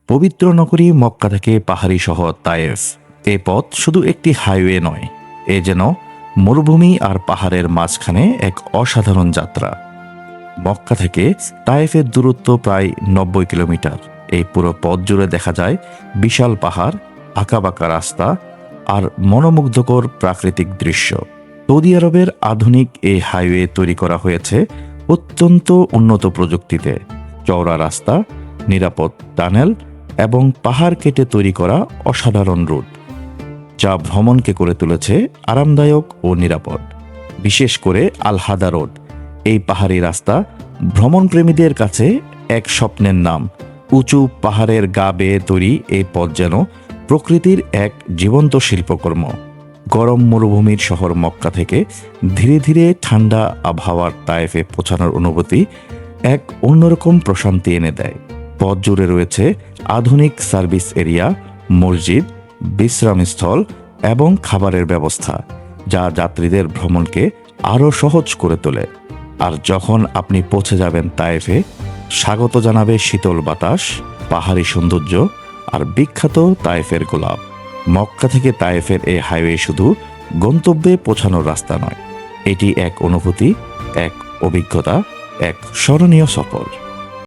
পবিত্র নগরী মক্কা থেকে পাহাড়ি শহর তায়েফ। এ পথ শুধু একটি হাইওয়ে নয়, এ যেন মরুভূমি আর পাহাড়ের মাঝখানে এক অসাধারণ যাত্রা। মক্কা থেকে তায়েফের দূরত্ব প্রায় ৯০ কিলোমিটার। এই পুরো পথ জুড়ে দেখা যায় বিশাল পাহাড়, আঁকাবাঁকা রাস্তা আর মনোমুগ্ধকর প্রাকৃতিক দৃশ্য। সৌদি আরবের আধুনিক এই হাইওয়ে তৈরি করা হয়েছে অত্যন্ত উন্নত প্রযুক্তিতে। চওড়া রাস্তা, নিরাপদ টানেল এবং পাহাড় কেটে তৈরি করা অসাধারণ রুট, যা ভ্রমণকে করে তুলেছে আরামদায়ক ও নিরাপদ। বিশেষ করে আল হাদা রোড, এই পাহাড়ি রাস্তা ভ্রমণপ্রেমীদের কাছে এক স্বপ্নের নাম। উঁচু পাহাড়ের গা বেয়ে তৈরি এই পথ যেন প্রকৃতির এক জীবন্ত শিল্পকর্ম। গরম মরুভূমির শহর মক্কা থেকে ধীরে ধীরে ঠান্ডা আবহাওয়ার তায়েফে পৌঁছানোর অনুভূতি এক অন্যরকম প্রশান্তি এনে দেয়। পথ জুড়ে রয়েছে আধুনিক সার্ভিস এরিয়া, মসজিদ, বিশ্রামস্থল এবং খাবারের ব্যবস্থা, যা যাত্রীদের ভ্রমণকে আরও সহজ করে তোলে। আর যখন আপনি পৌঁছে যাবেন তায়েফে, স্বাগত জানাবে শীতল বাতাস, পাহাড়ি সৌন্দর্য আর বিখ্যাত তায়েফের গোলাপ। মক্কা থেকে তায়েফের এই হাইওয়ে শুধু গন্তব্যে পৌঁছানোর রাস্তা নয়, এটি এক অনুভূতি, এক অভিজ্ঞতা, এক স্মরণীয় সফর।